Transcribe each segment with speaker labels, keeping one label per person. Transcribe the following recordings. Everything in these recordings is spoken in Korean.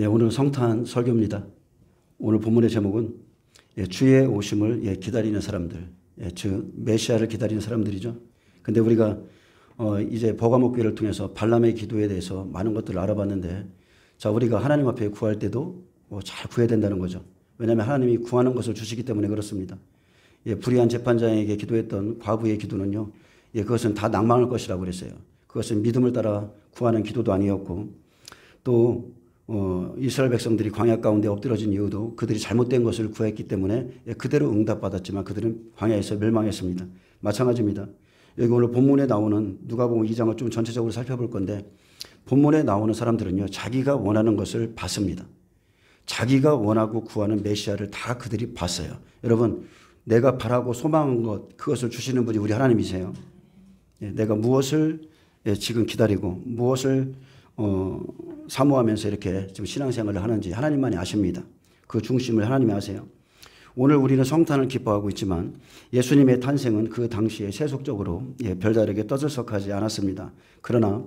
Speaker 1: 오늘 성탄 설교입니다. 오늘 본문의 제목은 주의 오심을 기다리는 사람들, 즉 메시아를 기다리는 사람들이죠. 근데 우리가 이제 버가목교회를 통해서 발람의 기도에 대해서 많은 것들을 알아봤는데, 자, 우리가 하나님 앞에 구할 때도 잘 구해야 된다는 거죠. 왜냐하면 하나님이 구하는 것을 주시기 때문에 그렇습니다. 불의한 재판장에게 기도했던 과부의 기도는요, 그것은 다 낭망할 것이라고 그랬어요. 그것은 믿음을 따라 구하는 기도도 아니었고, 또 이스라엘 백성들이 광야 가운데 엎드러진 이유도 그들이 잘못된 것을 구했기 때문에 그대로 응답받았지만 그들은 광야에서 멸망했습니다. 마찬가지입니다. 여기 오늘 본문에 나오는 누가복음 2장을 좀 전체적으로 살펴볼 건데, 본문에 나오는 사람들은요, 자기가 원하는 것을 받습니다. 자기가 원하고 구하는 메시아를 다 그들이 봤어요. 여러분, 내가 바라고 소망한 것, 그것을 주시는 분이 우리 하나님이세요. 내가 무엇을 지금 기다리고 무엇을 사모하면서 이렇게 지금 신앙생활을 하는지 하나님만이 아십니다. 그 중심을 하나님이 아세요. 오늘 우리는 성탄을 기뻐하고 있지만 예수님의 탄생은 그 당시에 세속적으로 별다르게 떠들썩하지 않았습니다. 그러나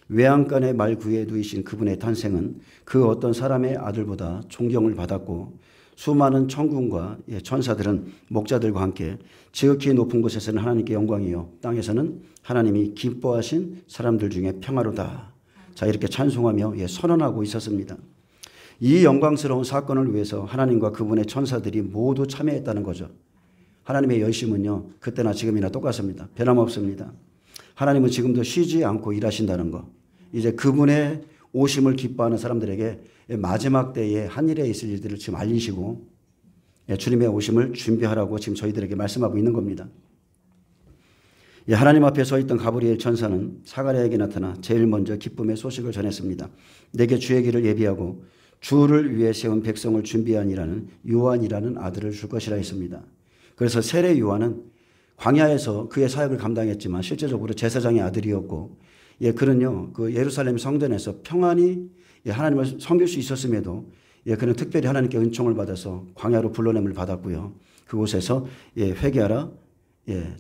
Speaker 1: 외양간의 말구에 누이신 그분의 탄생은 그 어떤 사람의 아들보다 존경을 받았고, 수많은 천군과 천사들은 목자들과 함께 지극히 높은 곳에서는 하나님께 영광이요 땅에서는 하나님이 기뻐하신 사람들 중에 평화로다. 자, 이렇게 찬송하며 선언하고 있었습니다. 이 영광스러운 사건을 위해서 하나님과 그분의 천사들이 모두 참여했다는 거죠. 하나님의 열심은요, 그때나 지금이나 똑같습니다. 변함없습니다. 하나님은 지금도 쉬지 않고 일하신다는 거. 이제 그분의 오심을 기뻐하는 사람들에게 마지막 때에 한일에 있을 일들을 지금 알리시고 주님의 오심을 준비하라고 지금 저희들에게 말씀하고 있는 겁니다. 하나님 앞에 서 있던 가브리엘 천사는 사가랴에게 나타나 제일 먼저 기쁨의 소식을 전했습니다. 내게 주의 길을 예비하고 주를 위해 세운 백성을 준비하니라는 요한이라는 아들을 줄 것이라 했습니다. 그래서 세례 요한은 광야에서 그의 사역을 감당했지만 실제적으로 제사장의 아들이었고, 그는요, 그 예루살렘 성전에서 평안히 하나님을 섬길 수 있었음에도 그는 특별히 하나님께 은총을 받아서 광야로 불러냄을 받았고요. 그곳에서 회개하라,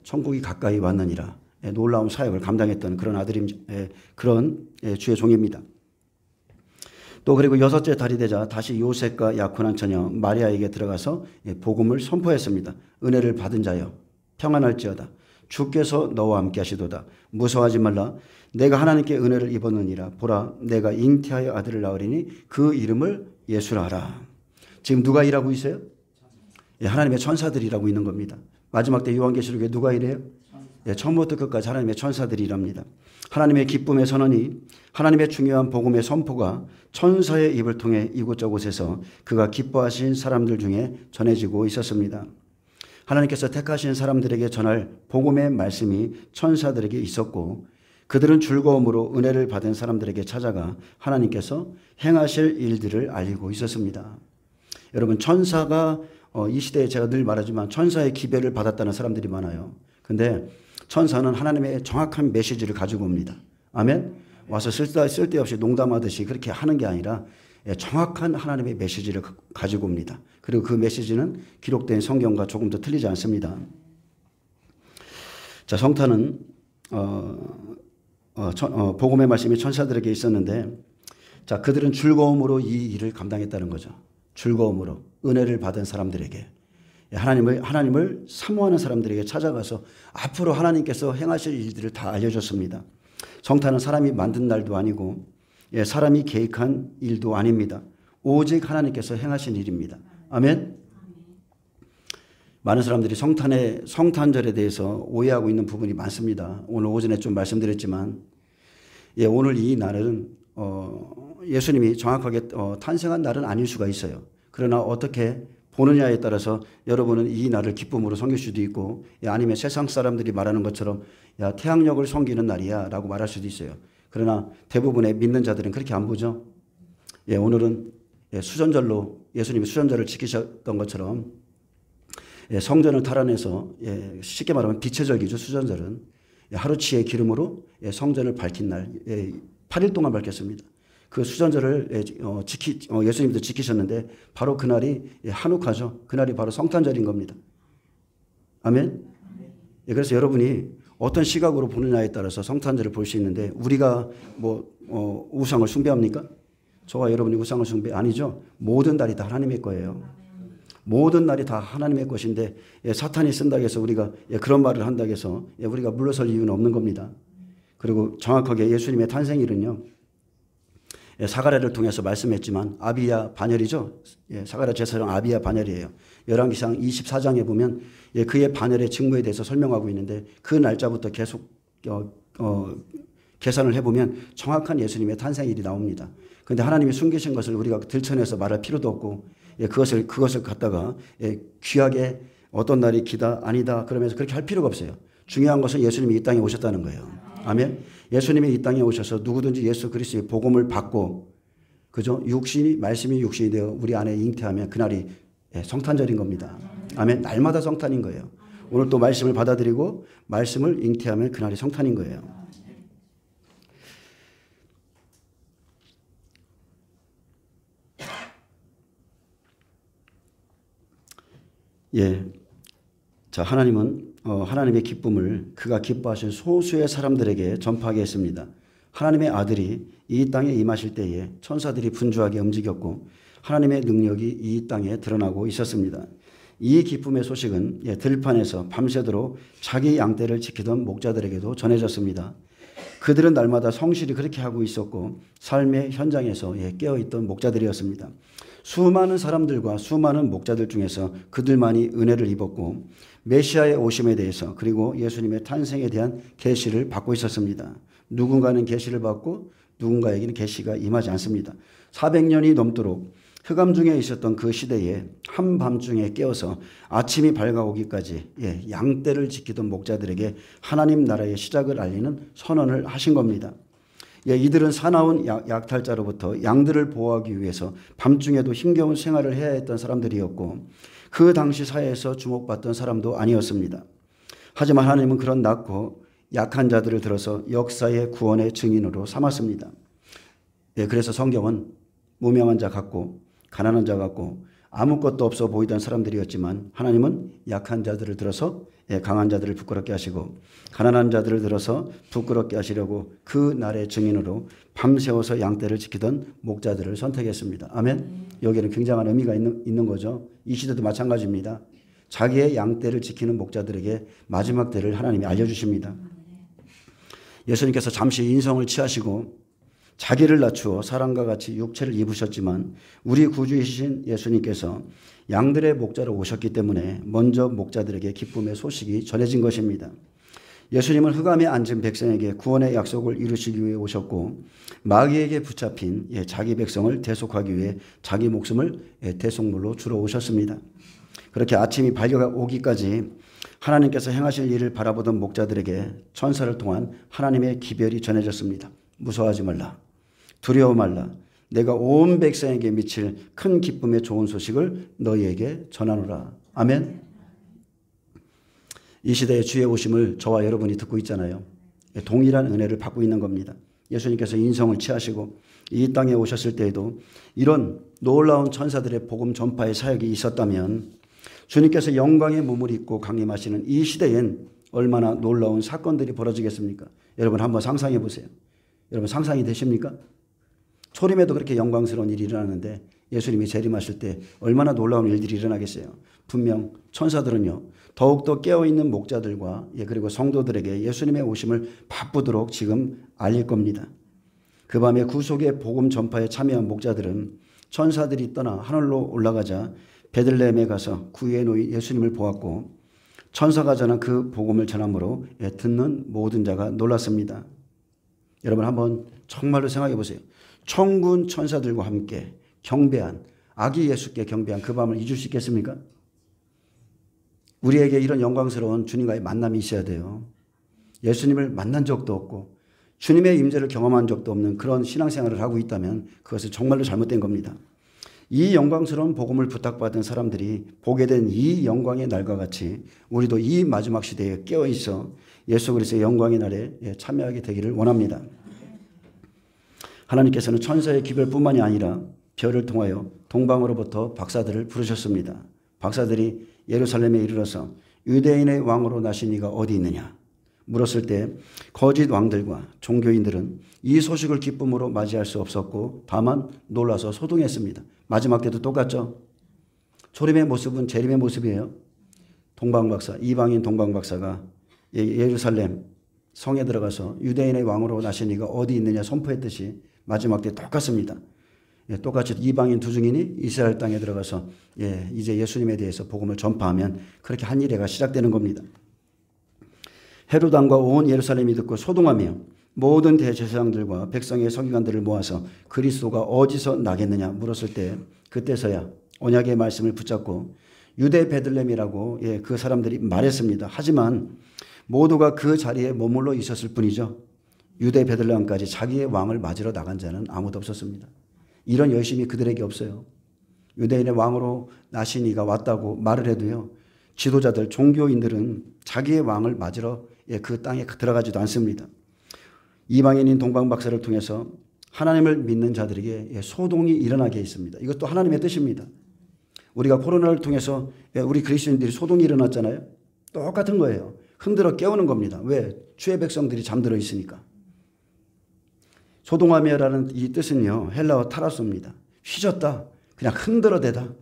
Speaker 1: 천국이 가까이 왔느니라, 놀라운 사역을 감당했던 그런 그런 주의 종입니다. 또 그리고 여섯째 달이 되자 다시 요셉과 약혼한 처녀 마리아에게 들어가서 복음을 선포했습니다. 은혜를 받은 자여 평안할지어다. 주께서 너와 함께 하시도다. 무서워하지 말라. 내가 하나님께 은혜를 입었느니라. 보라, 내가 잉태하여 아들을 낳으리니 그 이름을 예수라 하라. 지금 누가 일하고 있어요? 하나님의 천사들이 일하고 있는 겁니다. 마지막 때 요한계시록에 누가 일해요? 처음부터 끝까지 하나님의 천사들이 일합니다. 하나님의 기쁨의 선언이, 하나님의 중요한 복음의 선포가 천사의 입을 통해 이곳저곳에서 그가 기뻐하신 사람들 중에 전해지고 있었습니다. 하나님께서 택하신 사람들에게 전할 복음의 말씀이 천사들에게 있었고, 그들은 즐거움으로 은혜를 받은 사람들에게 찾아가 하나님께서 행하실 일들을 알리고 있었습니다. 여러분, 천사가 이 시대에 제가 늘 말하지만 천사의 기별을 받았다는 사람들이 많아요. 근데 천사는 하나님의 정확한 메시지를 가지고 옵니다. 아멘? 와서 쓸데없이 농담하듯이 그렇게 하는 게 아니라 정확한 하나님의 메시지를 가지고 옵니다. 그리고 그 메시지는 기록된 성경과 조금도 틀리지 않습니다. 자, 성탄은 복음의 말씀이 천사들에게 있었는데, 자, 그들은 즐거움으로 이 일을 감당했다는 거죠. 즐거움으로 은혜를 받은 사람들에게, 하나님을 사모하는 사람들에게 찾아가서 앞으로 하나님께서 행하실 일들을 다 알려줬습니다. 성탄은 사람이 만든 날도 아니고 사람이 계획한 일도 아닙니다. 오직 하나님께서 행하신 일입니다. 아멘. 많은 사람들이 성탄절에 대해서 오해하고 있는 부분이 많습니다. 오늘 오전에 좀 말씀드렸지만, 오늘 이 날은 예수님이 정확하게 탄생한 날은 아닐 수가 있어요. 그러나 어떻게 보느냐에 따라서 여러분은 이 날을 기쁨으로 섬길 수도 있고, 아니면 세상 사람들이 말하는 것처럼 야, 태양력을 섬기는 날이야 라고 말할 수도 있어요. 그러나 대부분의 믿는 자들은 그렇게 안 보죠. 오늘은 수전절로 예수님이 수전절을 지키셨던 것처럼 성전을 탈환해서, 쉽게 말하면 빛의 절기죠. 수전절은 하루치의 기름으로 성전을 밝힌 날, 8일 동안 밝혔습니다. 그 수전절을 예수님도 지키셨는데 바로 그날이 한우카죠. 그날이 바로 성탄절인 겁니다. 아멘. 그래서 여러분이 어떤 시각으로 보느냐에 따라서 성탄절을 볼 수 있는데, 우리가 우상을 숭배합니까? 저와 여러분이 우상을 숭배 아니죠. 모든 날이 다 하나님의 거예요. 모든 날이 다 하나님의 것인데 사탄이 쓴다고 해서 우리가 그런 말을 한다고 해서 우리가 물러설 이유는 없는 겁니다. 그리고 정확하게 예수님의 탄생일은요. 사가랴를 통해서 말씀했지만 아비야 반열이죠. 사가랴 제사장 아비야 반열이에요. 열왕기상 24장에 보면 그의 반열의 직무에 대해서 설명하고 있는데 그 날짜부터 계속 계산을 해보면 정확한 예수님의 탄생일이 나옵니다. 그런데 하나님이 숨기신 것을 우리가 들춰내서 말할 필요도 없고 그것을 갖다가 귀하게 어떤 날이 기다 아니다 그러면서 그렇게 할 필요가 없어요. 중요한 것은 예수님이 이 땅에 오셨다는 거예요. 아멘. 예수님이 이 땅에 오셔서 누구든지 예수 그리스도의 복음을 받고 그죠? 말씀이 육신이 되어 우리 안에 잉태하면 그날이 성탄절인 겁니다. 아멘. 날마다 성탄인 거예요. 오늘 또 말씀을 받아들이고 말씀을 잉태하면 그날이 성탄인 거예요. 자, 하나님은 하나님의 기쁨을 그가 기뻐하신 소수의 사람들에게 전파하게 했습니다. 하나님의 아들이 이 땅에 임하실 때에 천사들이 분주하게 움직였고 하나님의 능력이 이 땅에 드러나고 있었습니다. 이 기쁨의 소식은 들판에서 밤새도록 자기 양떼를 지키던 목자들에게도 전해졌습니다. 그들은 날마다 성실히 그렇게 하고 있었고 삶의 현장에서 깨어있던 목자들이었습니다. 수많은 사람들과 수많은 목자들 중에서 그들만이 은혜를 입었고 메시아의 오심에 대해서 그리고 예수님의 탄생에 대한 계시를 받고 있었습니다. 누군가는 계시를 받고 누군가에게는 계시가 임하지 않습니다. 400년이 넘도록 흑암 중에 있었던 그 시대에 한밤중에 깨어서 아침이 밝아오기까지 양떼를 지키던 목자들에게 하나님 나라의 시작을 알리는 선언을 하신 겁니다. 이들은 사나운 약탈자로부터 양들을 보호하기 위해서 밤중에도 힘겨운 생활을 해야 했던 사람들이었고 그 당시 사회에서 주목받던 사람도 아니었습니다. 하지만 하나님은 그런 낮고 약한 자들을 들어서 역사의 구원의 증인으로 삼았습니다. 그래서 성경은 무명한 자 같고 가난한 자 같고 아무것도 없어 보이던 사람들이었지만 하나님은 약한 자들을 들어서 강한 자들을 부끄럽게 하시고 가난한 자들을 들어서 부끄럽게 하시려고 그 날의 증인으로 밤새워서 양떼를 지키던 목자들을 선택했습니다. 아멘. 여기에는 굉장한 의미가 있는 거죠. 이 시대도 마찬가지입니다. 자기의 양떼를 지키는 목자들에게 마지막 때를 하나님이 알려주십니다. 예수님께서 잠시 인성을 취하시고 자기를 낮추어 사람과 같이 육체를 입으셨지만 우리 구주이신 예수님께서 양들의 목자로 오셨기 때문에 먼저 목자들에게 기쁨의 소식이 전해진 것입니다. 예수님은 흑암에 앉은 백성에게 구원의 약속을 이루시기 위해 오셨고 마귀에게 붙잡힌 자기 백성을 대속하기 위해 자기 목숨을 대속물로 주러 오셨습니다. 그렇게 아침이 밝아오기까지 하나님께서 행하실 일을 바라보던 목자들에게 천사를 통한 하나님의 기별이 전해졌습니다. 무서워하지 말라. 두려워 말라. 내가 온 백성에게 미칠 큰 기쁨의 좋은 소식을 너희에게 전하노라. 아멘. 이 시대의 주의 오심을 저와 여러분이 듣고 있잖아요. 동일한 은혜를 받고 있는 겁니다. 예수님께서 인성을 취하시고 이 땅에 오셨을 때에도 이런 놀라운 천사들의 복음 전파의 사역이 있었다면 주님께서 영광의 몸을 입고 강림하시는 이 시대엔 얼마나 놀라운 사건들이 벌어지겠습니까? 여러분 한번 상상해 보세요. 여러분 상상이 되십니까? 초림에도 그렇게 영광스러운 일이 일어나는데 예수님이 재림하실 때 얼마나 놀라운 일들이 일어나겠어요. 분명 천사들은요. 더욱더 깨어있는 목자들과 그리고 성도들에게 예수님의 오심을 바쁘도록 지금 알릴 겁니다. 그 밤에 구속의 복음 전파에 참여한 목자들은 천사들이 떠나 하늘로 올라가자 베들레헴에 가서 구유에 놓인 예수님을 보았고 천사가 전한 그 복음을 전함으로 듣는 모든 자가 놀랐습니다. 여러분 한번 정말로 생각해 보세요. 천군 천사들과 함께 경배한 아기 예수께 경배한 그 밤을 잊을 수 있겠습니까? 우리에게 이런 영광스러운 주님과의 만남이 있어야 돼요. 예수님을 만난 적도 없고 주님의 임재를 경험한 적도 없는 그런 신앙생활을 하고 있다면 그것은 정말로 잘못된 겁니다. 이 영광스러운 복음을 부탁받은 사람들이 보게 된 이 영광의 날과 같이 우리도 이 마지막 시대에 깨어있어 예수 그리스도의 영광의 날에 참여하게 되기를 원합니다. 하나님께서는 천사의 기별뿐만이 아니라 별을 통하여 동방으로부터 박사들을 부르셨습니다. 박사들이 예루살렘에 이르러서 유대인의 왕으로 나신 이가 어디 있느냐? 물었을 때 거짓 왕들과 종교인들은 이 소식을 기쁨으로 맞이할 수 없었고 다만 놀라서 소동했습니다. 마지막 때도 똑같죠. 초림의 모습은 재림의 모습이에요. 동방박사, 이방인 동방박사가 예루살렘 성에 들어가서 유대인의 왕으로 나신 이가 어디 있느냐 선포했듯이 마지막 때 똑같습니다. 똑같이 이방인 두 증인이 이스라엘 땅에 들어가서 이제 예수님에 대해서 복음을 전파하면 그렇게 한 일회가 시작되는 겁니다. 헤롯 왕과 온 예루살렘이 듣고 소동하며 모든 대제사장들과 백성의 서기관들을 모아서 그리스도가 어디서 나겠느냐 물었을 때 그때서야 언약의 말씀을 붙잡고 유대 베들레헴이라고 그 사람들이 말했습니다. 하지만 모두가 그 자리에 머물러 있었을 뿐이죠. 유대 베들레헴까지 자기의 왕을 맞으러 나간 자는 아무도 없었습니다. 이런 열심이 그들에게 없어요. 유대인의 왕으로 나신 이가 왔다고 말을 해도요. 지도자들, 종교인들은 자기의 왕을 맞으러 그 땅에 들어가지도 않습니다. 이방인인 동방박사를 통해서 하나님을 믿는 자들에게 소동이 일어나게 있습니다. 이것도 하나님의 뜻입니다. 우리가 코로나를 통해서 우리 그리스도인들이 소동이 일어났잖아요. 똑같은 거예요. 흔들어 깨우는 겁니다. 왜? 주의 백성들이 잠들어 있으니까. 소동하며라는 이 뜻은요. 헬라어 타라소입니다. 휘젓다. 그냥 흔들어대다.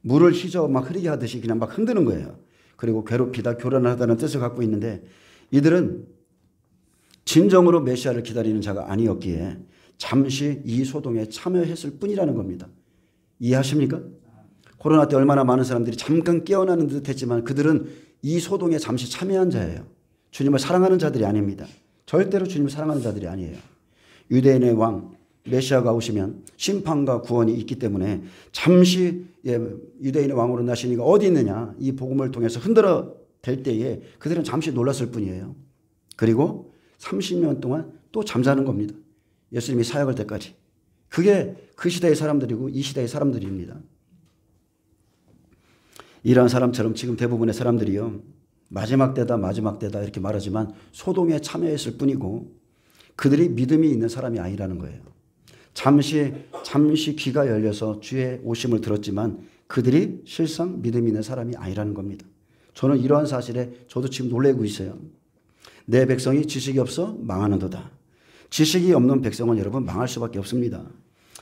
Speaker 1: 물을 휘저 막 흐리게 하듯이 그냥 막 흔드는 거예요. 그리고 괴롭히다, 교란하다는 뜻을 갖고 있는데 이들은 진정으로 메시아를 기다리는 자가 아니었기에 잠시 이 소동에 참여했을 뿐이라는 겁니다. 이해하십니까? 코로나 때 얼마나 많은 사람들이 잠깐 깨어나는 듯 했지만 그들은 이 소동에 잠시 참여한 자예요. 주님을 사랑하는 자들이 아닙니다. 절대로 주님을 사랑하는 자들이 아니에요. 유대인의 왕 메시아가 오시면 심판과 구원이 있기 때문에 잠시 유대인의 왕으로 나신 이가 어디 있느냐 이 복음을 통해서 흔들어 댈 때에 그들은 잠시 놀랐을 뿐이에요. 그리고 30년 동안 또 잠자는 겁니다. 예수님이 사역할 때까지. 그게 그 시대의 사람들이고 이 시대의 사람들입니다. 이러한 사람처럼 지금 대부분의 사람들이요. 마지막 때다 마지막 때다 이렇게 말하지만 소동에 참여했을 뿐이고 그들이 믿음이 있는 사람이 아니라는 거예요. 잠시 귀가 열려서 주의 오심을 들었지만 그들이 실상 믿음이 있는 사람이 아니라는 겁니다. 저는 이러한 사실에 저도 지금 놀래고 있어요. 내 백성이 지식이 없어 망하는도다. 지식이 없는 백성은 여러분 망할 수밖에 없습니다.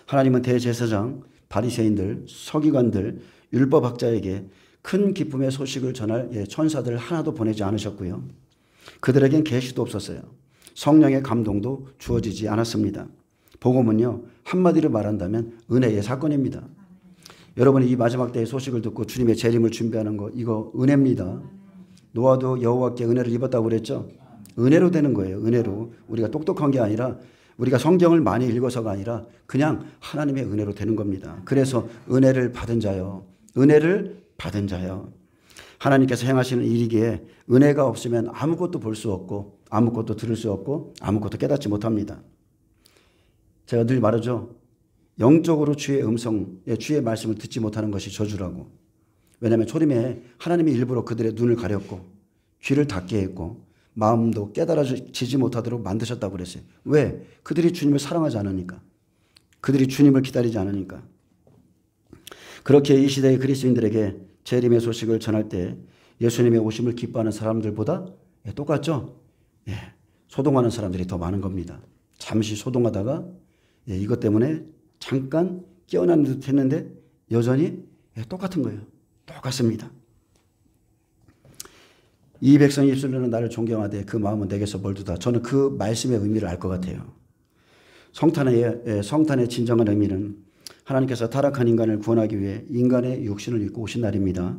Speaker 1: 하나님은 대제사장, 바리새인들, 서기관들, 율법학자에게 큰 기쁨의 소식을 전할 천사들을 하나도 보내지 않으셨고요. 그들에겐 계시도 없었어요. 성령의 감동도 주어지지 않았습니다. 복음은요. 한마디로 말한다면 은혜의 사건입니다. 여러분이 이 마지막 때의 소식을 듣고 주님의 재림을 준비하는 거 이거 은혜입니다. 노아도 여호와께 은혜를 입었다고 그랬죠. 은혜로 되는 거예요. 은혜로. 우리가 똑똑한 게 아니라 우리가 성경을 많이 읽어서가 아니라 그냥 하나님의 은혜로 되는 겁니다. 그래서 은혜를 받은 자요. 은혜를 받은 자요. 하나님께서 행하시는 일이기에 은혜가 없으면 아무것도 볼 수 없고 아무것도 들을 수 없고 아무것도 깨닫지 못합니다. 제가 늘 말하죠. 영적으로 주의 음성, 주의 말씀을 듣지 못하는 것이 저주라고. 왜냐하면 초림에 하나님이 일부러 그들의 눈을 가렸고 귀를 닫게 했고 마음도 깨달아지지 못하도록 만드셨다고 그랬어요. 왜? 그들이 주님을 사랑하지 않으니까. 그들이 주님을 기다리지 않으니까. 그렇게 이 시대의 그리스도인들에게 재림의 소식을 전할 때 예수님의 오심을 기뻐하는 사람들보다 똑같죠? 소동하는 사람들이 더 많은 겁니다. 잠시 소동하다가 이것 때문에 잠깐 깨어난 듯 했는데 여전히 똑같은 거예요. 똑같습니다. 이 백성이 입술로는 나를 존경하되 그 마음은 내게서 멀두다. 저는 그 말씀의 의미를 알 것 같아요. 성탄의 진정한 의미는 하나님께서 타락한 인간을 구원하기 위해 인간의 육신을 입고 오신 날입니다.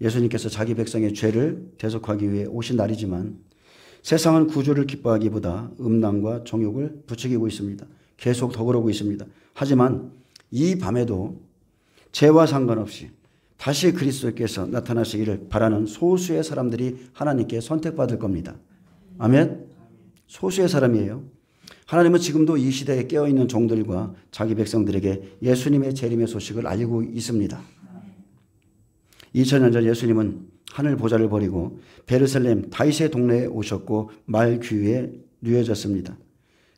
Speaker 1: 예수님께서 자기 백성의 죄를 대속하기 위해 오신 날이지만 세상은 구주를 기뻐하기보다 음란과 정욕을 부추기고 있습니다. 계속 더 그러고 있습니다. 하지만 이 밤에도 죄와 상관없이 다시 그리스도께서 나타나시기를 바라는 소수의 사람들이 하나님께 선택받을 겁니다. 아멘. 소수의 사람이에요. 하나님은 지금도 이 시대에 깨어있는 종들과 자기 백성들에게 예수님의 재림의 소식을 알리고 있습니다. 2000년 전 예수님은 하늘 보좌를 버리고 베르살렘 다윗의 동네에 오셨고 말 귀에 누워졌습니다.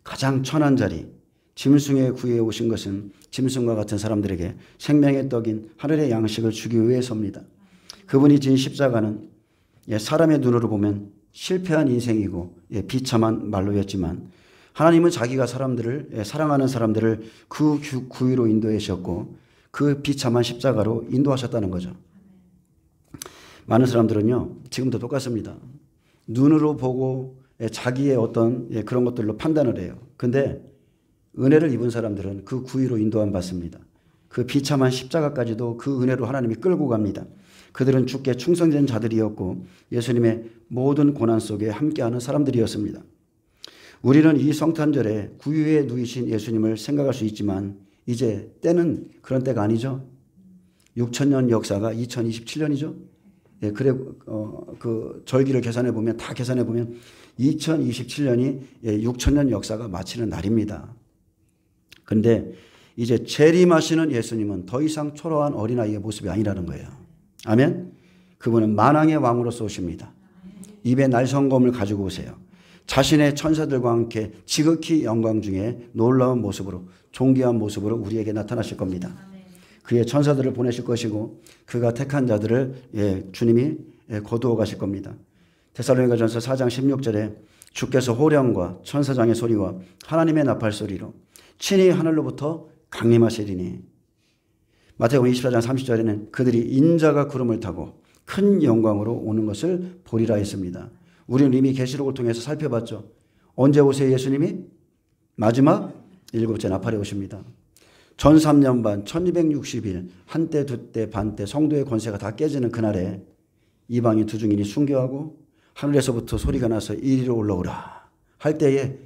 Speaker 1: 가장 천한 자리 짐승의 구에 오신 것은 짐승과 같은 사람들에게 생명의 떡인 하늘의 양식을 주기 위해서입니다. 그분이 진 십자가는 사람의 눈으로 보면 실패한 인생이고 비참한 말로였지만 하나님은 자기가 사람들을 사랑하는 사람들을 그 구위로 인도하셨고 그 비참한 십자가로 인도하셨다는 거죠. 많은 사람들은요 지금도 똑같습니다. 눈으로 보고 자기의 어떤 그런 것들로 판단을 해요. 근데 은혜를 입은 사람들은 그 구위로 인도함 받습니다. 그 비참한 십자가까지도 그 은혜로 하나님이 끌고 갑니다. 그들은 주께 충성된 자들이었고 예수님의 모든 고난 속에 함께하는 사람들이었습니다. 우리는 이 성탄절에 구유에 누이신 예수님을 생각할 수 있지만 이제 때는 그런 때가 아니죠. 6,000년 역사가 2027년이죠. 예, 그래 그 절기를 계산해 보면 다 계산해 보면 2027년이 6,000년 역사가 마치는 날입니다. 그런데 이제 재림하시는 예수님은 더 이상 초라한 어린아이의 모습이 아니라는 거예요. 아멘. 그분은 만왕의 왕으로서 오십니다. 입에 날성검을 가지고 오세요. 자신의 천사들과 함께 지극히 영광 중에 놀라운 모습으로 존귀한 모습으로 우리에게 나타나실 겁니다. 그의 천사들을 보내실 것이고 그가 택한 자들을 주님이 거두어 가실 겁니다. 데살로니가전서 4장 16절에 주께서 호령과 천사장의 소리와 하나님의 나팔 소리로 친히 하늘로부터 강림하시리니 마태복음 24장 30절에는 그들이 인자가 구름을 타고 큰 영광으로 오는 것을 보리라 했습니다. 우리는 이미 계시록을 통해서 살펴봤죠. 언제 오세요 예수님이? 마지막 7째 나팔에 오십니다. 전 3년 반 1260일 한때 두때 반때 성도의 권세가 다 깨지는 그날에 이방인 두 증인이 순교하고 하늘에서부터 소리가 나서 이리로 올라오라 할 때에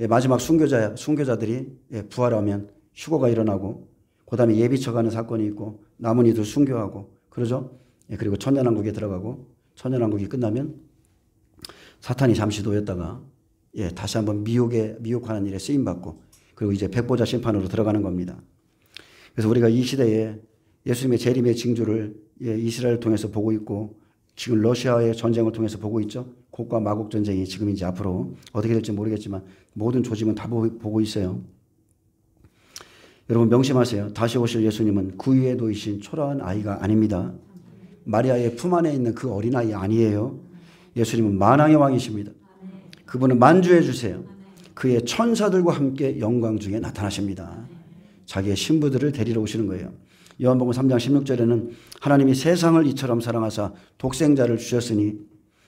Speaker 1: 마지막 순교자들이 부활하면 휴거가 일어나고 그 다음에 예비쳐가는 사건이 있고 남은 이들 순교하고 그러죠. 그리고 천년왕국에 들어가고 천년왕국이 끝나면 사탄이 잠시 놓였다가 다시 한번 미혹하는 일에 쓰임받고 그리고 이제 백보자 심판으로 들어가는 겁니다. 그래서 우리가 이 시대에 예수님의 재림의 징조를 이스라엘을 통해서 보고 있고 지금 러시아의 전쟁을 통해서 보고 있죠. 곡과 마곡 전쟁이 지금 이제 앞으로 어떻게 될지 모르겠지만 모든 조짐은 다 보고 있어요. 여러분 명심하세요. 다시 오실 예수님은 구유에 놓이신 초라한 아이가 아닙니다. 마리아의 품 안에 있는 그 어린아이 아니에요. 예수님은 만왕의 왕이십니다. 그분은 만주해 주세요. 그의 천사들과 함께 영광 중에 나타나십니다. 자기의 신부들을 데리러 오시는 거예요. 요한복음 3장 16절에는 하나님이 세상을 이처럼 사랑하사 독생자를 주셨으니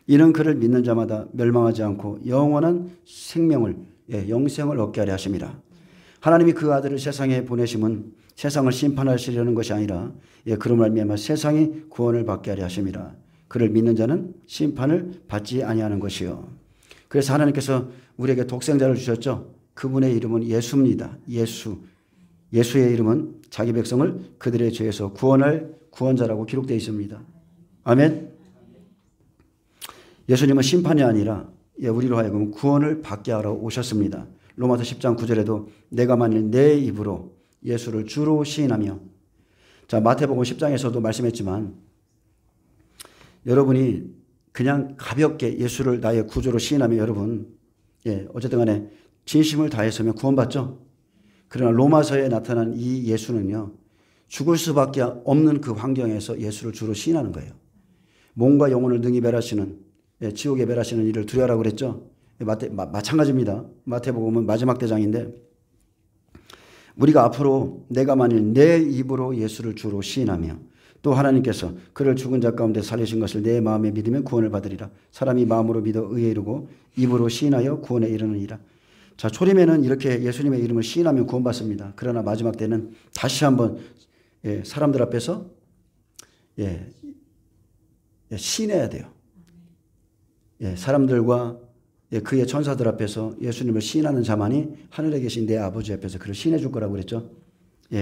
Speaker 1: 이는 그를 믿는 자마다 멸망하지 않고 영원한 생명을 영생을 얻게 하려 하심이라. 하나님이 그 아들을 세상에 보내심은 세상을 심판하시려는 것이 아니라 그로 말미암아 세상이 구원을 받게 하려 하심이라. 그를 믿는 자는 심판을 받지 아니하는 것이요. 그래서 하나님께서 우리에게 독생자를 주셨죠. 그분의 이름은 예수입니다. 예수의 이름은 자기 백성을 그들의 죄에서 구원할 구원자라고 기록되어 있습니다. 아멘. 예수님은 심판이 아니라 우리로 하여금 구원을 받게 하러 오셨습니다. 로마서 10장 9절에도 내가 만일 내 입으로 예수를 주로 시인하며 자 마태복음 10장에서도 말씀했지만 여러분이 그냥 가볍게 예수를 나의 구주로 시인하면 여러분 어쨌든 간에 진심을 다해서면 구원받죠. 그러나 로마서에 나타난 이 예수는요 죽을 수밖에 없는 그 환경에서 예수를 주로 시인하는 거예요. 몸과 영혼을 능히 멸하시는 지옥에 멸하시는 이를 두려워라고 그랬죠. 마찬가지입니다. 마태복음은 마지막 대장인데 우리가 앞으로 내가 만일 내 입으로 예수를 주로 시인하며 또 하나님께서 그를 죽은 자 가운데 살리신 것을 내 마음에 믿으면 구원을 받으리라. 사람이 마음으로 믿어 의에 이르고 입으로 시인하여 구원에 이르느니라. 자 초림에는 이렇게 예수님의 이름을 시인하면 구원받습니다. 그러나 마지막 때는 다시 한번 사람들 앞에서 시인해야 돼요. 사람들과 그의 천사들 앞에서 예수님을 시인하는 자만이 하늘에 계신 내 아버지 앞에서 그를 시인해 줄 거라고 그랬죠.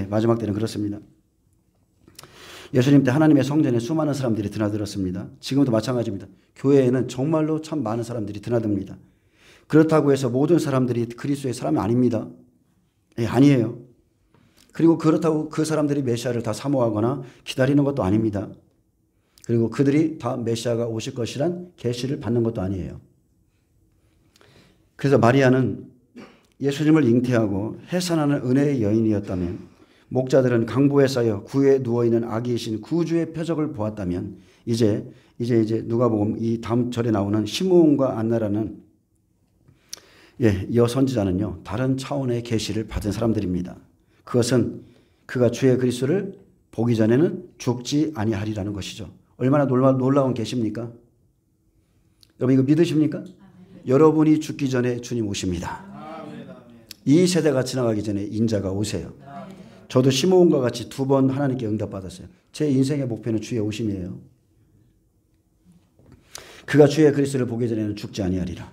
Speaker 1: 마지막 때는 그렇습니다. 예수님 때 하나님의 성전에 수많은 사람들이 드나들었습니다. 지금도 마찬가지입니다. 교회에는 정말로 참 많은 사람들이 드나듭니다. 그렇다고 해서 모든 사람들이 그리스도의 사람이 아닙니다. 아니에요. 그리고 그렇다고 그 사람들이 메시아를 다 사모하거나 기다리는 것도 아닙니다. 그리고 그들이 다 메시아가 오실 것이란 계시를 받는 것도 아니에요. 그래서 마리아는 예수님을 잉태하고 해산하는 은혜의 여인이었다면 목자들은 강보에 쌓여 구에 누워있는 아기이신 구주의 표적을 보았다면 이제 누가복음 이 다음 절에 나오는 시므온과 안나라는 여선지자는요 다른 차원의 계시를 받은 사람들입니다. 그것은 그가 주의 그리스도를 보기 전에는 죽지 아니하리라는 것이죠. 얼마나 놀라운 계시입니까? 여러분 이거 믿으십니까? 여러분이 죽기 전에 주님 오십니다. 이 세대가 지나가기 전에 인자가 오세요. 저도 시므온과 같이 2번 하나님께 응답받았어요. 제 인생의 목표는 주의 오심이에요. 그가 주의 그리스도를 보기 전에는 죽지 아니하리라.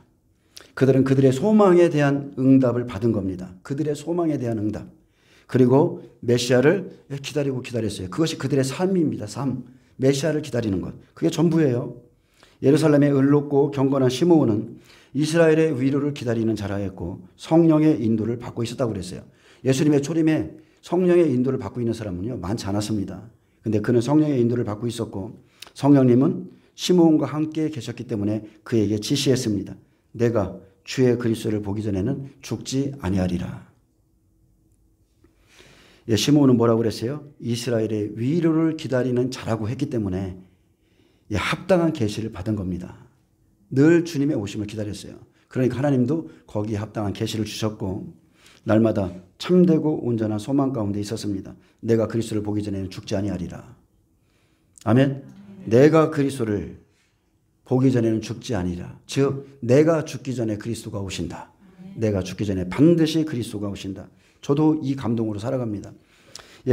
Speaker 1: 그들은 그들의 소망에 대한 응답을 받은 겁니다. 그들의 소망에 대한 응답. 그리고 메시아를 기다렸어요. 그것이 그들의 삶입니다. 삶. 메시아를 기다리는 것. 그게 전부예요. 예루살렘의 의롭고 경건한 시므온은 이스라엘의 위로를 기다리는 자라 했고 성령의 인도를 받고 있었다고 그랬어요. 예수님의 초림에 성령의 인도를 받고 있는 사람은요 많지 않았습니다. 근데 그는 성령의 인도를 받고 있었고 성령님은 시므온과 함께 계셨기 때문에 그에게 지시했습니다. 내가 주의 그리스도를 보기 전에는 죽지 아니하리라. 시므온은 뭐라고 그랬어요? 이스라엘의 위로를 기다리는 자라고 했기 때문에 합당한 계시를 받은 겁니다. 늘 주님의 오심을 기다렸어요. 그러니까 하나님도 거기에 합당한 계시를 주셨고 날마다 참되고 온전한 소망 가운데 있었습니다. 내가 그리스도를 보기 전에는 죽지 아니하리라. 아멘. 내가 그리스도를 보기 전에는 죽지 아니라. 즉 내가 죽기 전에 그리스도가 오신다. 내가 죽기 전에 반드시 그리스도가 오신다. 저도 이 감동으로 살아갑니다.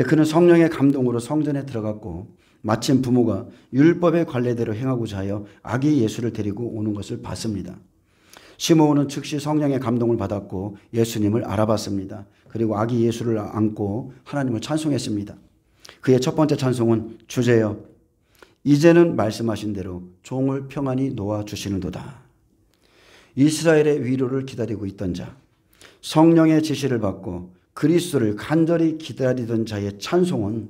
Speaker 1: 그는 성령의 감동으로 성전에 들어갔고 마침 부모가 율법의 관례대로 행하고자 하여 아기 예수를 데리고 오는 것을 봤습니다. 시므온은 즉시 성령의 감동을 받았고 예수님을 알아봤습니다. 그리고 아기 예수를 안고 하나님을 찬송했습니다. 그의 첫 번째 찬송은 주제여 이제는 말씀하신 대로 종을 평안히 놓아주시는도다. 이스라엘의 위로를 기다리고 있던 자, 성령의 지시를 받고 그리스도를 간절히 기다리던 자의 찬송은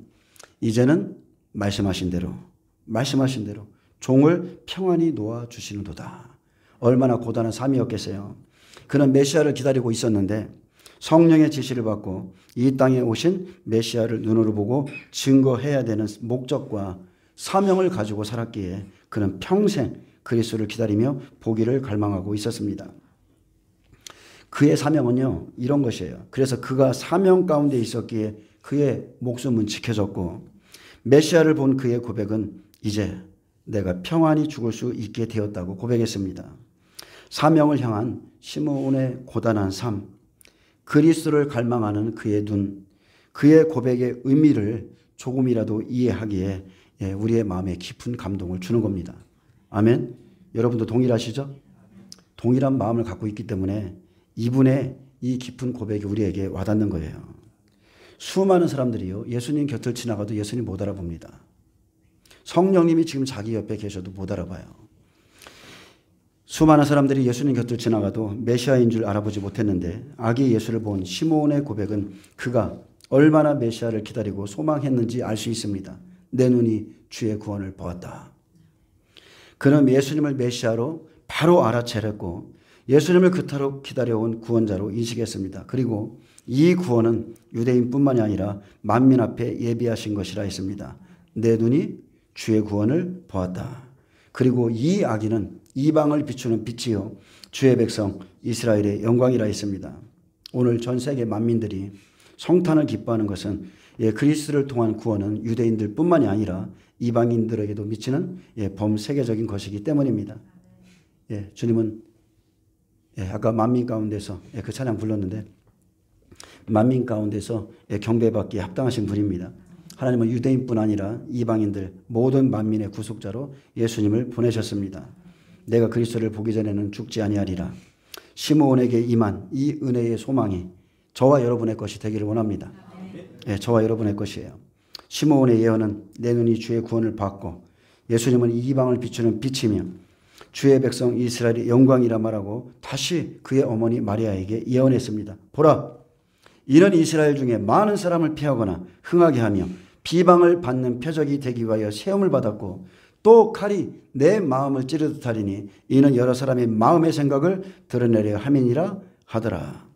Speaker 1: 이제는 말씀하신 대로 종을 평안히 놓아주시는도다. 얼마나 고단한 삶이었겠어요. 그는 메시아를 기다리고 있었는데 성령의 지시를 받고 이 땅에 오신 메시아를 눈으로 보고 증거해야 되는 목적과 사명을 가지고 살았기에 그는 평생 그리스도를 기다리며 보기를 갈망하고 있었습니다. 그의 사명은요 이런 것이에요. 그래서 그가 사명 가운데 있었기에 그의 목숨은 지켜졌고 메시아를 본 그의 고백은 이제 내가 평안히 죽을 수 있게 되었다고 고백했습니다. 사명을 향한 시므온의 고단한 삶, 그리스도를 갈망하는 그의 눈, 그의 고백의 의미를 조금이라도 이해하기에 우리의 마음에 깊은 감동을 주는 겁니다. 아멘. 여러분도 동일하시죠? 동일한 마음을 갖고 있기 때문에 이분의 이 깊은 고백이 우리에게 와닿는 거예요. 수많은 사람들이요 예수님 곁을 지나가도 예수님 못 알아봅니다. 성령님이 지금 자기 옆에 계셔도 못 알아봐요. 수많은 사람들이 예수님 곁을 지나가도 메시아인 줄 알아보지 못했는데 아기 예수를 본 시므온의 고백은 그가 얼마나 메시아를 기다리고 소망했는지 알 수 있습니다. 내 눈이 주의 구원을 보았다. 그는 예수님을 메시아로 바로 알아차렸고 예수님을 그토록 기다려온 구원자로 인식했습니다. 그리고 이 구원은 유대인뿐만이 아니라 만민 앞에 예비하신 것이라 했습니다. 내 눈이 주의 구원을 보았다. 그리고 이 아기는 이방을 비추는 빛이요 주의 백성 이스라엘의 영광이라 했습니다. 오늘 전 세계 만민들이 성탄을 기뻐하는 것은 그리스도를 통한 구원은 유대인들뿐만이 아니라 이방인들에게도 미치는 범세계적인 것이기 때문입니다. 주님은 아까 만민 가운데서 그 찬양 불렀는데 만민 가운데서 경배받기에 합당하신 분입니다. 하나님은 유대인뿐 아니라 이방인들 모든 만민의 구속자로 예수님을 보내셨습니다. 내가 그리스도를 보기 전에는 죽지 아니하리라. 시므온에게 임한 이 은혜의 소망이 저와 여러분의 것이 되기를 원합니다. 저와 여러분의 것이에요. 시므온의 예언은 내 눈이 주의 구원을 받고 예수님은 이방을 비추는 빛이며 주의 백성 이스라엘의 영광이라 말하고 다시 그의 어머니 마리아에게 예언했습니다. 보라, 이는 이스라엘 중에 많은 사람을 피하거나 흥하게 하며 비방을 받는 표적이 되기 위하여 세움을 받았고 또 칼이 내 마음을 찌르듯 하리니 이는 여러 사람의 마음의 생각을 드러내려 함이니라 하더라.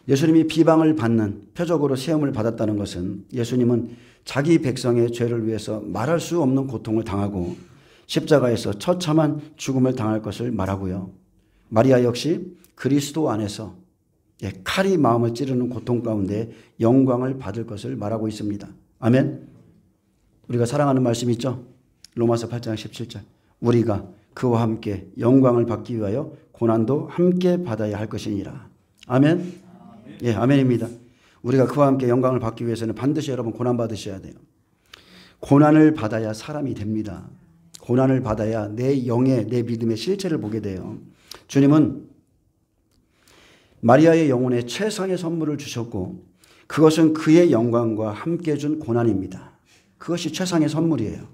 Speaker 1: 예수님이 비방을 받는 표적으로 세움을 받았다는 것은 예수님은 자기 백성의 죄를 위해서 말할 수 없는 고통을 당하고 십자가에서 처참한 죽음을 당할 것을 말하고요. 마리아 역시 그리스도 안에서 칼이 마음을 찌르는 고통 가운데 영광을 받을 것을 말하고 있습니다. 아멘. 우리가 사랑하는 말씀 있죠? 로마서 8장 17절. 우리가 그와 함께 영광을 받기 위하여 고난도 함께 받아야 할 것이니라. 아멘. 예, 아멘입니다. 우리가 그와 함께 영광을 받기 위해서는 반드시 여러분 고난 받으셔야 돼요. 고난을 받아야 사람이 됩니다. 고난을 받아야 내 영의, 내 믿음의 실체를 보게 돼요. 주님은 마리아의 영혼에 최상의 선물을 주셨고 그것은 그의 영광과 함께 준 고난입니다. 그것이 최상의 선물이에요.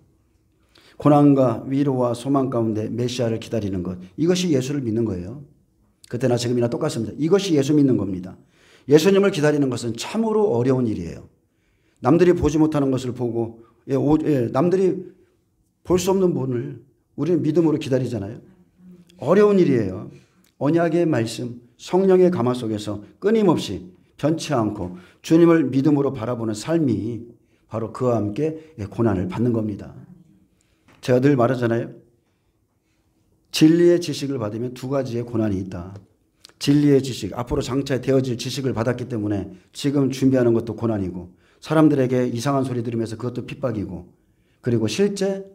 Speaker 1: 고난과 위로와 소망 가운데 메시아를 기다리는 것, 이것이 예수를 믿는 거예요. 그때나 지금이나 똑같습니다. 이것이 예수 믿는 겁니다. 예수님을 기다리는 것은 참으로 어려운 일이에요. 남들이 보지 못하는 것을 보고 남들이 볼 수 없는 분을 우리는 믿음으로 기다리잖아요. 어려운 일이에요. 언약의 말씀, 성령의 감화 속에서 끊임없이 변치 않고 주님을 믿음으로 바라보는 삶이 바로 그와 함께 고난을 받는 겁니다. 제가 늘 말하잖아요. 진리의 지식을 받으면 두 가지의 고난이 있다. 진리의 지식, 앞으로 장차 되어질 지식을 받았기 때문에 지금 준비하는 것도 고난이고 사람들에게 이상한 소리 들으면서 그것도 핍박이고 그리고 실제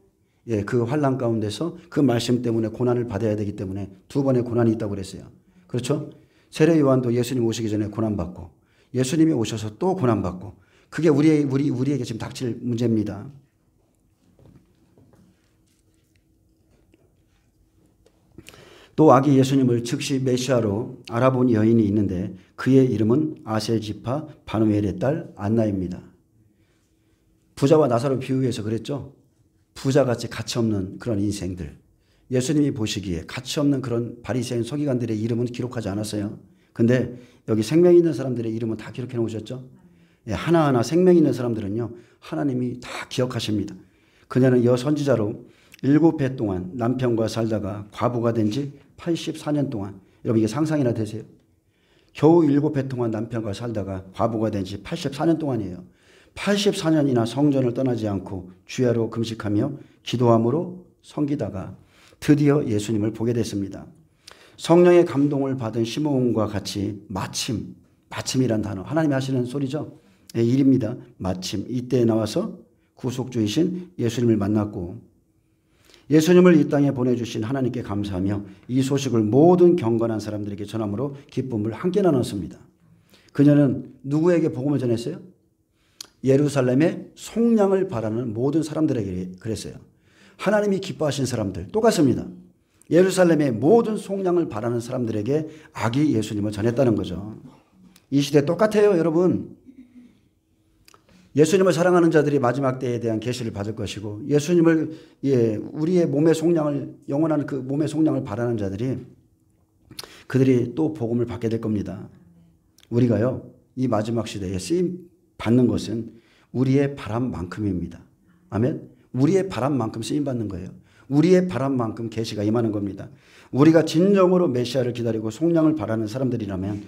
Speaker 1: 그 환난 가운데서 그 말씀 때문에 고난을 받아야 되기 때문에 두 번의 고난이 있다고 그랬어요. 그렇죠? 세례 요한도 예수님 오시기 전에 고난받고 예수님이 오셔서 또 고난받고 그게 우리에게 지금 닥칠 문제입니다. 또 아기 예수님을 즉시 메시아로 알아본 여인이 있는데 그의 이름은 아셀 지파 바누엘의 딸 안나입니다. 부자와 나사로 비유해서 그랬죠. 부자같이 가치없는 그런 인생들. 예수님이 보시기에 가치없는 그런 바리새인 서기관들의 이름은 기록하지 않았어요. 근데 여기 생명 있는 사람들의 이름은 다 기록해 놓으셨죠. 하나하나 생명 있는 사람들은요. 하나님이 다 기억하십니다. 그녀는 여선지자로 7해 동안 남편과 살다가 과부가 된 지 84년 동안, 여러분 이게 상상이나 되세요? 겨우 7해 동안 남편과 살다가 과부가 된 지 84년 동안이에요. 84년이나 성전을 떠나지 않고 주야로 금식하며 기도함으로 섬기다가 드디어 예수님을 보게 됐습니다. 성령의 감동을 받은 시므온과 같이 마침이란 단어, 하나님이 하시는 소리죠. 일입니다. 마침 이때에 나와서 구속주이신 예수님을 만났고 예수님을 이 땅에 보내주신 하나님께 감사하며 이 소식을 모든 경건한 사람들에게 전함으로 기쁨을 함께 나눴습니다. 그녀는 누구에게 복음을 전했어요? 예루살렘의 속량을 바라는 모든 사람들에게 그랬어요. 하나님이 기뻐하신 사람들 똑같습니다. 예루살렘의 모든 속량을 바라는 사람들에게 아기 예수님을 전했다는 거죠. 이 시대 똑같아요, 여러분. 예수님을 사랑하는 자들이 마지막 때에 대한 계시를 받을 것이고 예수님을 우리의 몸의 속량을 영원한 그 몸의 속량을 바라는 자들이 그들이 또 복음을 받게 될 겁니다. 우리가요 이 마지막 시대에 쓰임 받는 것은 우리의 바람만큼입니다. 아멘. 우리의 바람만큼 쓰임 받는 거예요. 우리의 바람만큼 계시가 임하는 겁니다. 우리가 진정으로 메시아를 기다리고 속량을 바라는 사람들이라면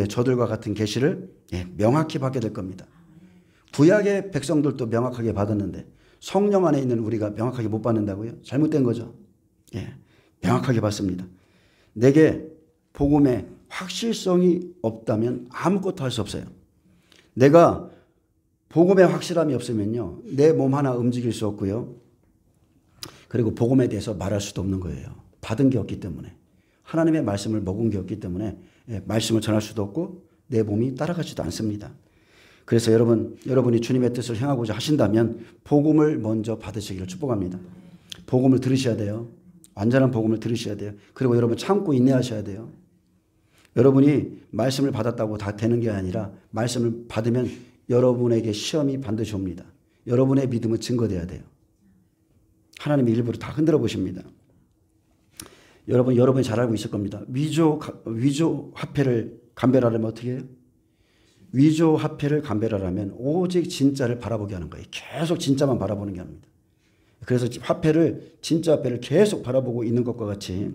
Speaker 1: 저들과 같은 계시를 명확히 받게 될 겁니다. 구약의 백성들도 명확하게 받았는데 성령 안에 있는 우리가 명확하게 못 받는다고요? 잘못된 거죠. 명확하게 받습니다. 내게 복음의 확실성이 없다면 아무것도 할 수 없어요. 내가 복음의 확실함이 없으면요 내 몸 하나 움직일 수 없고요. 그리고 복음에 대해서 말할 수도 없는 거예요. 받은 게 없기 때문에. 하나님의 말씀을 먹은 게 없기 때문에 말씀을 전할 수도 없고 내 몸이 따라가지도 않습니다. 그래서 여러분이 주님의 뜻을 행하고자 하신다면 복음을 먼저 받으시기를 축복합니다. 복음을 들으셔야 돼요. 완전한 복음을 들으셔야 돼요. 그리고 여러분 참고 인내하셔야 돼요. 여러분이 말씀을 받았다고 다 되는 게 아니라 말씀을 받으면 여러분에게 시험이 반드시 옵니다. 여러분의 믿음은 증거돼야 돼요. 하나님이 일부러 다 흔들어 보십니다. 여러분이 잘 알고 있을 겁니다. 위조 화폐를 감별하려면 어떻게 해요? 위조 화폐를 감별하려면 오직 진짜를 바라보게 하는 거예요. 계속 진짜만 바라보는 게 아닙니다. 그래서 진짜 화폐를 계속 바라보고 있는 것과 같이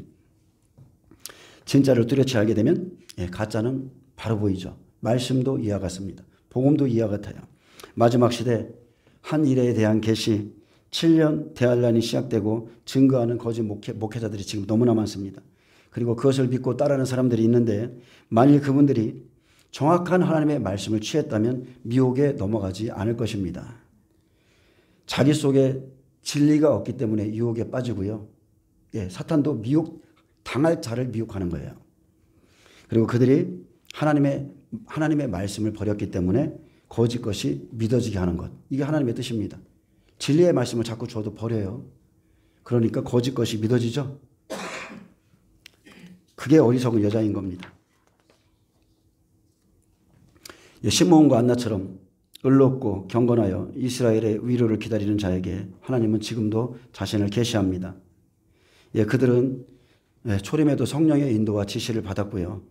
Speaker 1: 진짜를 뚜렷이 알게 되면 가짜는 바로 보이죠. 말씀도 이와 같습니다. 복음도 이와 같아요. 마지막 시대 한 일에 대한 계시 7년 대환란이 시작되고 증거하는 거짓 목회자들이 지금 너무나 많습니다. 그리고 그것을 믿고 따르는 사람들이 있는데 만일 그분들이 정확한 하나님의 말씀을 취했다면 미혹에 넘어가지 않을 것입니다. 자기 속에 진리가 없기 때문에 유혹에 빠지고요. 사탄도 당할 자를 미혹하는 거예요. 그리고 그들이 하나님의 말씀을 버렸기 때문에 거짓 것이 믿어지게 하는 것. 이게 하나님의 뜻입니다. 진리의 말씀을 자꾸 줘도 버려요. 그러니까 거짓 것이 믿어지죠. 그게 어리석은 여자인 겁니다. 시므온과 안나처럼 의롭고 경건하여 이스라엘의 위로를 기다리는 자에게 하나님은 지금도 자신을 계시합니다. 그들은 초림에도 성령의 인도와 지시를 받았고요.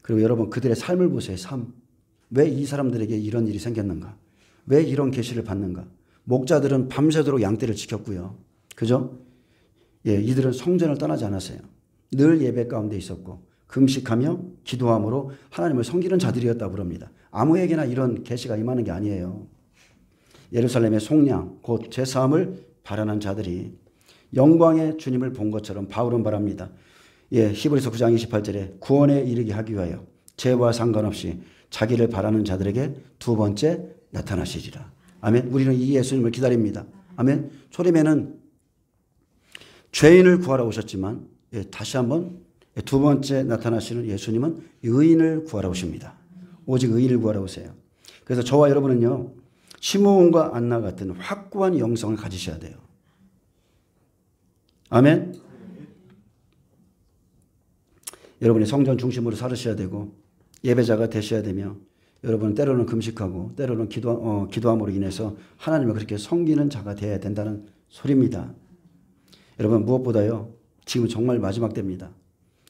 Speaker 1: 그리고 여러분 그들의 삶을 보세요. 삶. 왜 이 사람들에게 이런 일이 생겼는가? 왜 이런 계시를 받는가? 목자들은 밤새도록 양떼를 지켰고요. 그죠? 이들은 성전을 떠나지 않았어요. 늘 예배 가운데 있었고 금식하며 기도함으로 하나님을 섬기는 자들이었다고 부릅니다. 아무에게나 이런 계시가 임하는 게 아니에요. 예루살렘의 속량 곧 죄사함을 바라는 자들이 영광의 주님을 본 것처럼 바울은 바랍니다. 히브리서 9장 28절에 구원에 이르게 하기 위하여 죄와 상관없이 자기를 바라는 자들에게 두 번째 나타나시리라. 아멘. 우리는 이 예수님을 기다립니다. 아멘. 초림에는 죄인을 구하러 오셨지만 다시 한번 두 번째 나타나시는 예수님은 의인을 구하러 오십니다. 오직 의인을 구하러 오세요. 그래서 저와 여러분은요. 시므온과 안나 같은 확고한 영성을 가지셔야 돼요. 아멘. 여러분이 성전 중심으로 살으셔야 되고 예배자가 되셔야 되며 여러분은 때로는 금식하고 때로는 기도함으로 인해서 하나님을 그렇게 섬기는 자가 되어야 된다는 소리입니다. 여러분 무엇보다요. 지금 정말 마지막 때입니다.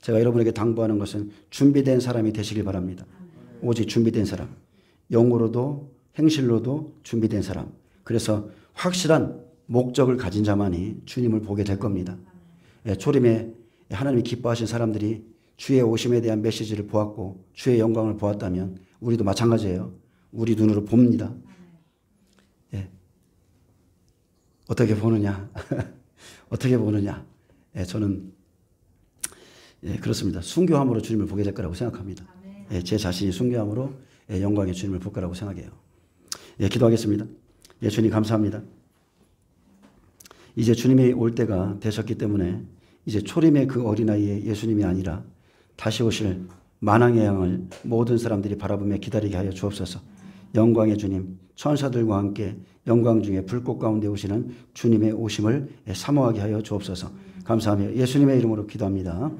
Speaker 1: 제가 여러분에게 당부하는 것은 준비된 사람이 되시길 바랍니다. 오직 준비된 사람. 영으로도 행실로도 준비된 사람. 그래서 확실한 목적을 가진 자만이 주님을 보게 될 겁니다. 초림에 하나님이 기뻐하신 사람들이 주의 오심에 대한 메시지를 보았고 주의 영광을 보았다면 우리도 마찬가지예요. 우리 눈으로 봅니다. 어떻게 보느냐. 어떻게 보느냐. 저는 그렇습니다. 순교함으로 주님을 보게 될 거라고 생각합니다. 제 자신이 순교함으로 영광의 주님을 볼 거라고 생각해요. 기도하겠습니다. 주님 감사합니다. 이제 주님이 올 때가 되셨기 때문에 이제 초림의 그 어린아이의 예수님이 아니라 다시 오실 만왕의 양을 모든 사람들이 바라보며 기다리게 하여 주옵소서. 영광의 주님, 천사들과 함께 영광 중에 불꽃 가운데 오시는 주님의 오심을 사모하게 하여 주옵소서. 감사하며 예수님의 이름으로 기도합니다.